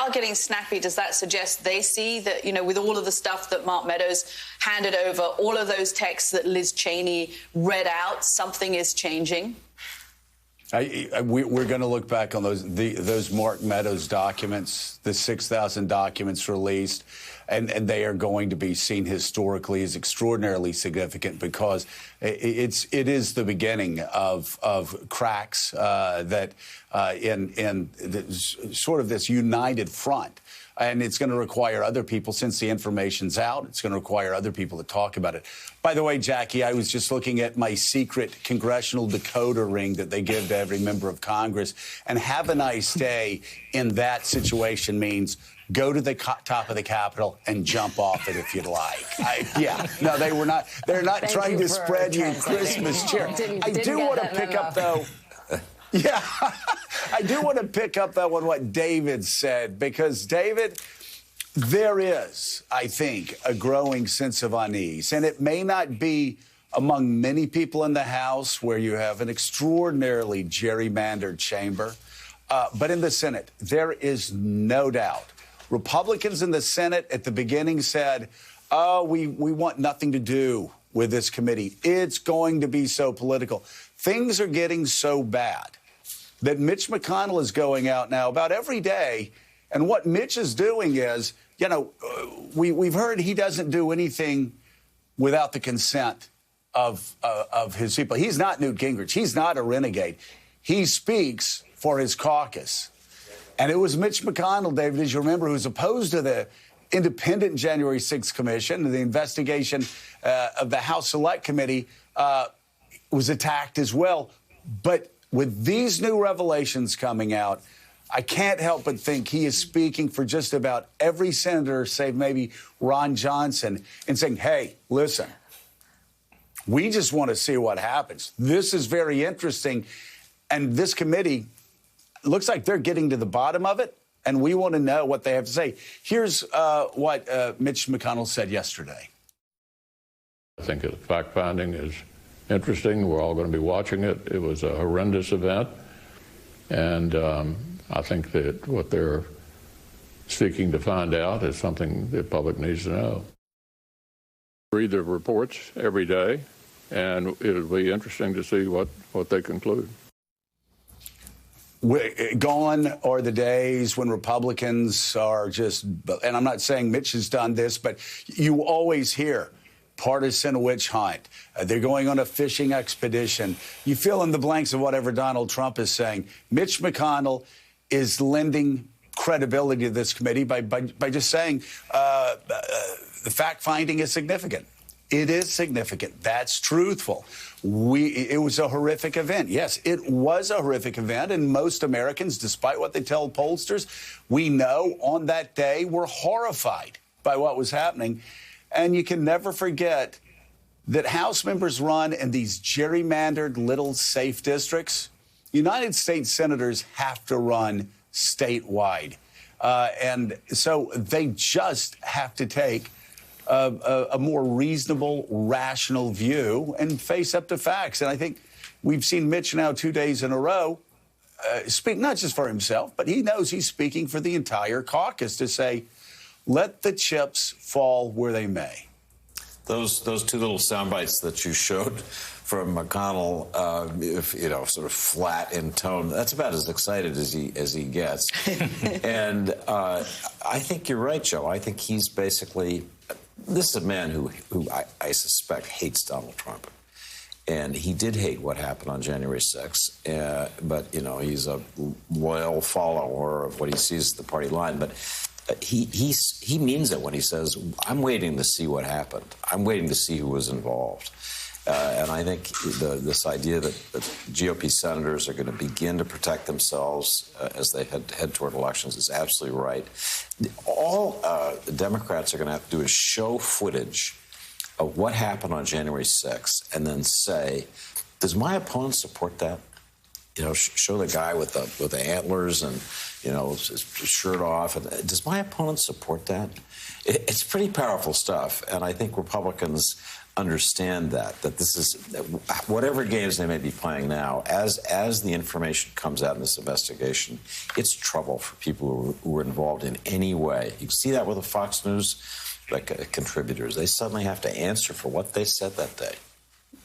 are getting snappy, does that suggest they see that, you know, with all of the stuff that Mark Meadows handed over, all of those texts that Liz Cheney read out, something is changing? We're going to look back on those Mark Meadows documents, the 6,000 documents released, and they are going to be seen historically as extraordinarily significant because it is the beginning of cracks that in sort of this united front. And it's going to require other people, since the information's out, it's going to require other people to talk about it. By the way, Jackie, I was just looking at my secret congressional decoder ring that they give to every member of Congress. And have a nice day in that situation means go to the top of the Capitol and jump off it if you'd like. No, they were not. They're not trying to spread you Christmas cheer. I do want to pick up, though. Yeah, I do want to pick up, though, on what David said, because, David, there is, I think, a growing sense of unease. And it may not be among many people in the House where you have an extraordinarily gerrymandered chamber, but in the Senate, there is no doubt. Republicans in the Senate at the beginning said, oh, we want nothing to do with this committee. It's going to be so political. Things are getting so bad that Mitch McConnell is going out now about every day. And what Mitch is doing is, you know, we've heard he doesn't do anything without the consent of his people. He's not Newt Gingrich. He's not a renegade. He speaks for his caucus. And it was Mitch McConnell, David, as you remember, who's opposed to the independent January 6th Commission. The investigation of the House Select Committee was attacked as well. But with these new revelations coming out, I can't help but think he is speaking for just about every senator, save maybe Ron Johnson, and saying, hey, listen, we just want to see what happens. This is very interesting. And this committee looks like they're getting to the bottom of it, and we want to know what they have to say. Here's what Mitch McConnell said yesterday. I think the fact-finding is interesting. We're all going to be watching it. It was a horrendous event. And I think that what they're seeking to find out is something the public needs to know. Read the reports every day, and it'll be interesting to see what they conclude. Gone are the days when Republicans are just, and I'm not saying Mitch has done this, but you always hear partisan witch hunt. They're going on a fishing expedition. You fill in the blanks of whatever Donald Trump is saying. Mitch McConnell is lending credibility to this committee by just saying the fact-finding is significant. It is significant. That's truthful. It was a horrific event. Yes, it was a horrific event, and most Americans, despite what they tell pollsters, we know on that day were horrified by what was happening. And you can never forget that House members run in these gerrymandered little safe districts. United States senators have to run statewide. And so they just have to take a more reasonable, rational view and face up to facts. And I think we've seen Mitch now 2 days in a row speak not just for himself, but he knows he's speaking for the entire caucus to say, let the chips fall where they may. Those two little sound bites that you showed from McConnell, sort of flat in tone, that's about as excited as he gets. And I think you're right, Joe. I think he's basically, this is a man who I suspect hates Donald Trump. And he did hate what happened on January 6th. But, you know, he's a loyal follower of what he sees as the party line. But he means it when he says, I'm waiting to see what happened. I'm waiting to see who was involved. And I think this idea that GOP senators are going to begin to protect themselves as they head toward elections is absolutely right. All the Democrats are going to have to do is show footage of what happened on January 6th and then say, does my opponent support that? You know, show the guy with the antlers and, you know, his shirt off. And does my opponent support that? It's pretty powerful stuff. And I think Republicans understand that this is whatever games they may be playing now. As the information comes out in this investigation, it's trouble for people who are involved in any way. You see that with the Fox News contributors. They suddenly have to answer for what they said that day.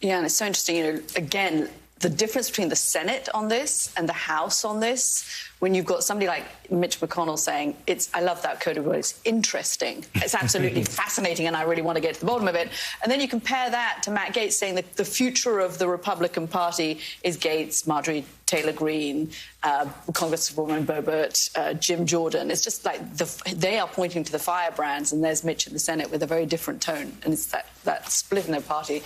Yeah, and it's so interesting, you know, again, the difference between the Senate on this and the House on this, when you've got somebody like Mitch McConnell saying, I love that code of word, it's interesting, it's absolutely fascinating, and I really want to get to the bottom of it. And then you compare that to Matt Gaetz saying that the future of the Republican Party is Gaetz, Marjorie Taylor Greene, Congresswoman Boebert, Jim Jordan. It's just like they are pointing to the firebrands, and there's Mitch in the Senate with a very different tone. And it's that split in their party.